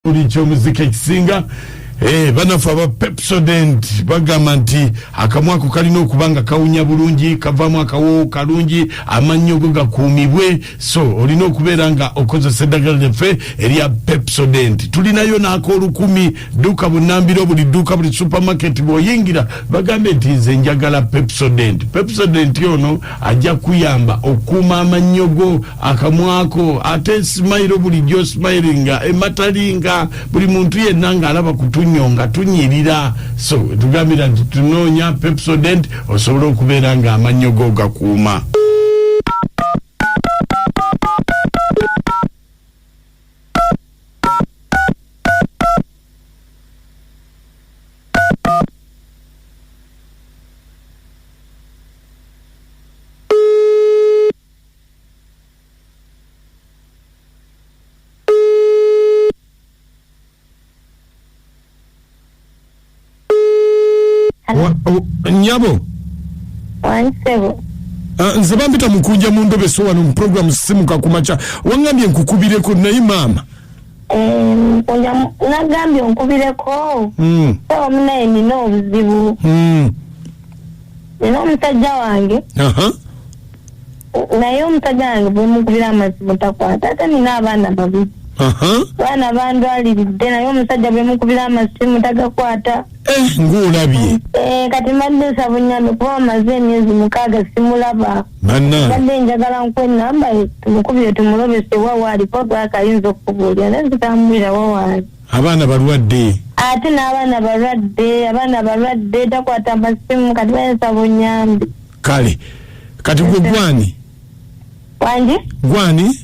Ulicho muziki kisinga banafa ba Pepsodent bagamba nti akamwako kalina okubanga kawunya bulungi kavamu akawo kalungi amanyogo gakuumibwe so olina okubeera nga okozesa eddagala lyaffe erya Pepsodent. Tulinayo n'ak'olukumi duka bunambiro buli duka buli supermarket bw'oyingira bagambe nti nze njagala Pepsodent. Pepsodent ono ajja kuyamba okuuma amanyogo akamwako ate smile bulijjo smilinga ematalinga buli muntu yenna ng'alaba kutunyonga tunyirira so tugambira nti tunoonya Pepsodent osobola okubeera nga amanyogo gakuuma. Nyabo Wansebo nze bampita mukunja mu ndobe so wano mu program simuka kumacha wangambye nkukubireko naye mama kunja nagambye nkubireko so munaye nina obuzibu nina omusajja wange naye omusajja wange bwe mukubira amasimu takwata ate nina abaana babiri baana bandwaliridde naye omusajja bwe mukubira amasimu tagakwata. Ng'olabye kati madde sabunyame kuba amaze emyezi 6 simulaba kadde njagala nkwe namba tumukubire tumulobese wawaali papa akayinza okubuulira naye zitambulira wawaali abaana balwadde ate n'abaana balwadde takwata amasimu kati basabunyambi kale kati gwe gwani wangi gwani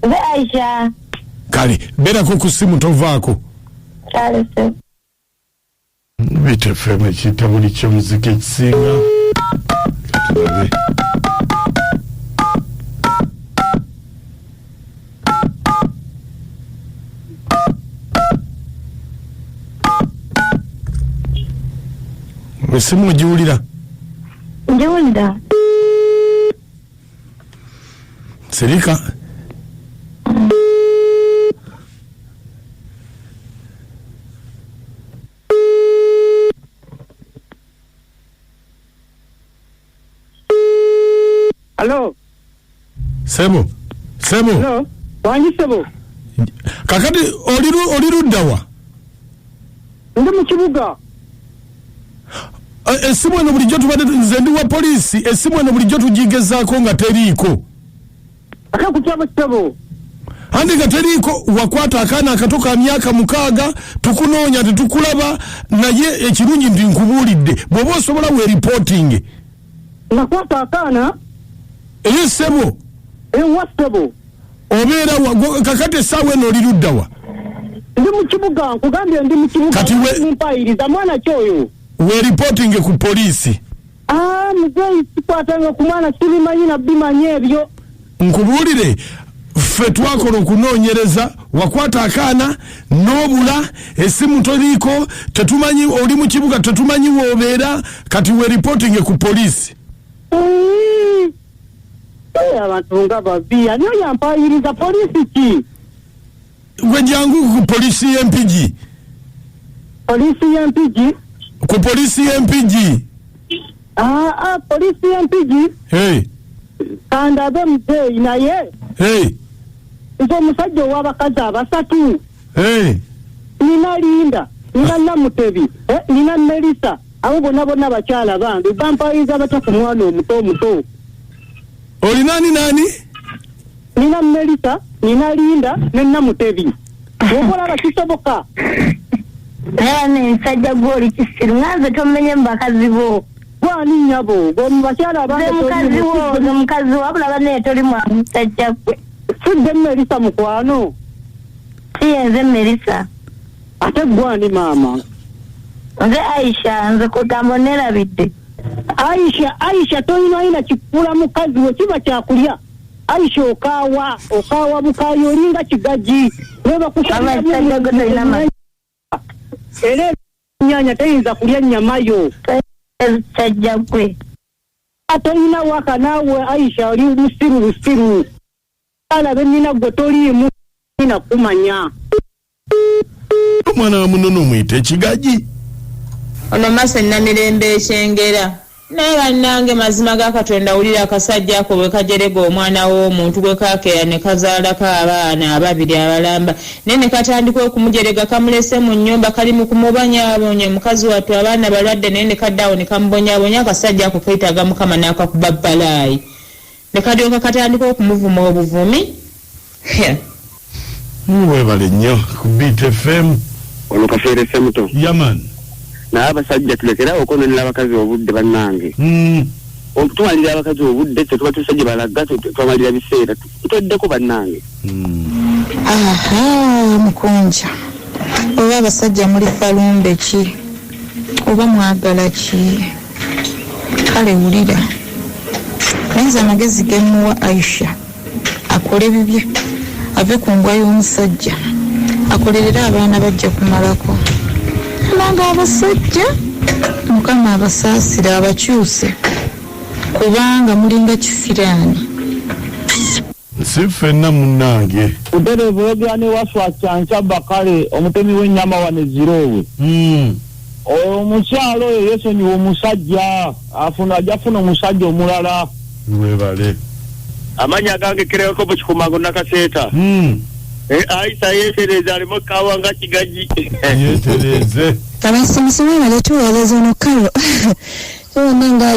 nze Aisha kale berako ku simu tovaako kale se bitefeme kitabo licho muziki kisinga tulabe Mesimu jiulira njiulira Serika Hello. Sebo. Hello. Wangi Sebo. Kakati oliru dawa. Ndi mu kibuga. Esimu eno bulijjo tubadde nze ndi wa poliisi esimu eno bulijjo tugigezaako nga teriiko. Akakutyabo Sebo. Andi nga teriiko wakwata akaana akato ka myaka 6 tukunoonya tetukulaba naye ekirungi nti nkubuulidde bw'oba osobola we reporting. Nakwata akaana Sebo Sebo obeera kakati essaawa eno oliruddawa ndi mu kibuga nkugambye ndi mu kibuga kati mpayiriza mwana kyoyo we reporting ku poliisi muzeyi sikwatanga ku mwana sibimanyi nabbimanyi ebyo nkubuulire ffe twakola okunoonyereza wakwata akaana n'obula essimu toriiko tetumanyi oli mu kibuga tetumanyi w'obeera kati we reporting ku poliisi abantu nga babia niyo yampayiriza polisi ki gwe jangu ku polisi y'empigi ku polisi y'empigi polisi y'empigi kandabe muzeyi naye nze omusajja ow'abakazi abasatu nina Linda nina Namutebi nina Melissa abo bonna bakyala bange bampayiriza batya ku mwana omuto oli nani nina Melissa nina Linda ne Namutebi okola bakisoboka nsajja gwoli kisiru nganze tomenye mbakazi bo gwani nyabo bakyala abange mukazi wo abula bane toli mwana musajja gwe sidde Melissa mukwano siyenze Melissa ate gwani mama nze Aisha nze kugamba nerabidde Aisha toyina kikula mukazi we kiba kyakulya Aisha okawa bukayo olinga kigaji weba kusanga era nyanya teyinza kulya nyamayo sajja gwe toyina waka naawe Aisha oli musiru ala benina gwe toliimu nina kumanya Omwana wa munono mwite Kigaji. Ono Masa Namirembe Kyengera. Naye bannange mazima ga Katonda wulira akasajja ako bwe kajerega omwana w'omuntu gwe kakeera ne kazaalako abaana ababiri abalamba nene katandika okumujerega kamulese mu nnyumba kali mu kumubonyaabonya mukazi wattu abaana balwadde nene kaddawo ne kamubonyaabonya akasajja ako keetaaga Mukama n'akakuba balaayi ne kadyoka katandika okumuvuma obuvumi. Mwebale nnyo ku Beat FM. Ono Kafeere Semuto. Yaman. Na abasajja tulekera okononera abakazi obudde bannange. Tumalira abakazi obudde tetuba tusajja balaga tumalira biseera tutoddeko bannange. Aha mukunja. Oba abasajja muli falumbe ki? Oba mwagala ki? Kale wulira. Nainza amagezi gemuwa Aisha. Akole bibye. Ave ku ngwa y'omusajja. Akolerera abaana bajja kumalako. Nanga abasajja Mukama abasaasira abakyuse kubanga mulinga kifiraani. Sifenna munnange. Udereva yogera waswa Kyanca Bakale omutemi w'ennyama wane zirowe. Omukyalo oyo yesonyiwa omusajja ajafuna omusajja omulala. Webale. Amanya gange kereko mu Kikumango nakaseeta. Aisa yetereza alimo kawa nga Kigaji. Yetereze. Abasimusimu baletuweereza ono kalo. Nanga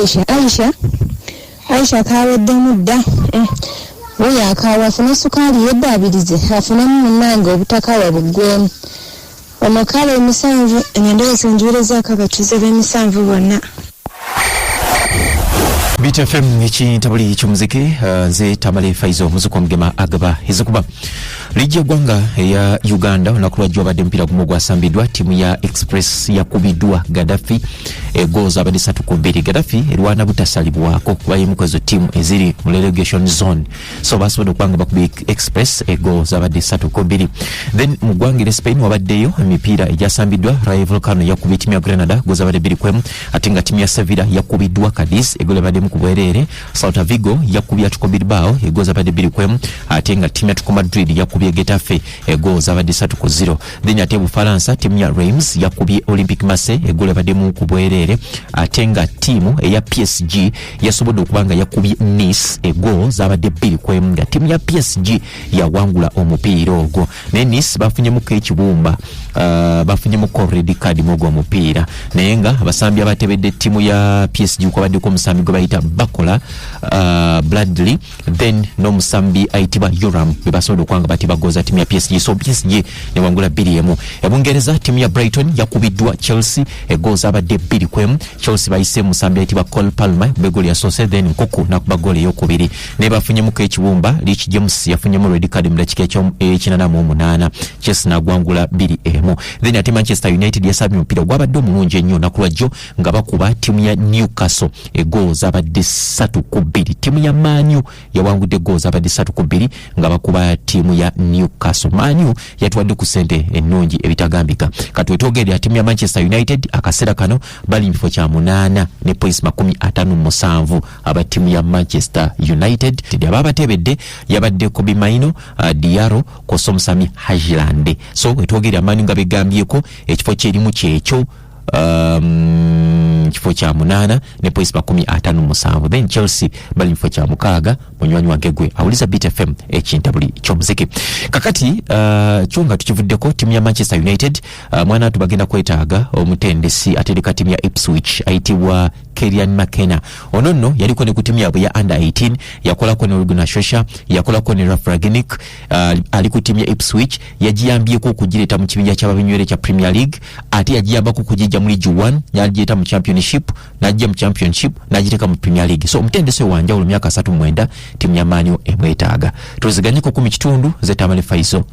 Aisha kawedde mudda. Oyo akawa afuna sukaali yeddaabirize afunamu munnange obutakawa buggwemu. Ono kalo emisanvu enyendereza enjuwereza akabatuze b'emisanvu bonna. Beat FM ekintabuli ky'omuziki nze Tamale Faizo muzuko mugema agaba ezokuba Lijja gwanga ya Uganda onakulwa badde mpira gumu gwasambidwa timu ya Express yakubidwa Gaddafi goals abadde 3-2. Gaddafi erwana butasalibwako kuba yemu kwezo timu eziri mu relegation zone so basobola okwanga bakubi Express goals abadde 3-2. Then mu gwanga Spain wabaddeyo emipira egyasambidwa Rayo Vallecano yakubye timu ya Granada goals abadde 2-1 ate nga timu ya Sevilla yakubidwa Cadiz egole abadde mu kubwerere. Celta Vigo yakubye Atletico Bilbao goals abadde 2-1 ate nga timu ya Atletico Madrid yakubye Getafe goals abadde 3-0. Then ate Bufaransa timu ya Reims yakubye Olympique Marseille goals abadde mu kubwerere ate nga timu eya PSG yasobodde okubanga yakubye Nice goals abadde 2-1 nga timu ya PSG yawangula omupiira ogwo. Ne Nice bafunyemu ekibumba bafunyemu red card mu gwo omupiira naye nga abasambi abatebedde timu ya PSG kwabadde ko musambi gwe bayita Bakola Bradley then no musambi aitibwa Yoram bebasobola okwanga bati bagoza timu ya PSG so PSG ne wangula 2-1. Ebungereza timu ya Brighton yakubiddwa Chelsea goals abadde 2-1. Chelsea bayise musambi aitibwa Cole Palmer begoli ya Sose then Nkoko nakuba goli eyokubiri ne bafunyemu ekibumba Rich James yafunyemu red card mu dakika ekinana Chelsea nagwangula 2-1. Then ate Manchester United yasabye mpira gwabadde omulungi ennyo nakulwajjo nga bakuba timu ya Newcastle goals abadde 3-2. Timu ya Man U yawangudde goals abadde 3-2 nga bakuba timu ya Newcastle. Man U yatwadde ku sente ennungi ebitagambika. Katwetogere timu ya Manchester United akasera kano bali mfo kya 8 ne points 57 aba timu ya Manchester United. Ababatebedde yabadde Kobe Maino Diarra Kosomsami Hajilande so wetogere amani nga begambyeko ekifo kyerimu kyekyo kifo kya 8 ne points 57. Then Chelsea bali mfo kya 6 munywanyi wa Gegwe awuliza Beat FM ekintabuli ky'omuziki kakati chunga tukivuddeko timu ya Manchester United mwana tubagenda kwetaaga omutendesi atereka timu ya Ipswich aitibwa Kerian McKenna. Onono yaliko ne kutimu yabwe ya under 18 yakolako ne Olguna Shosha yakolako ne Ralf Rangnick ali timu ya Ipswich yajiyambyeko okugireta mu kibinja ky'ababinywere kya Premier League ate yajiyambako kujija mu League 1 yajiyeta mu Championship najja mu Championship najiteka mu Premier League so omutendesi wanja olu myaka 3 timu ya Man U emwetaaga tuziganyeko ku mikitundu ze Tamale Faizo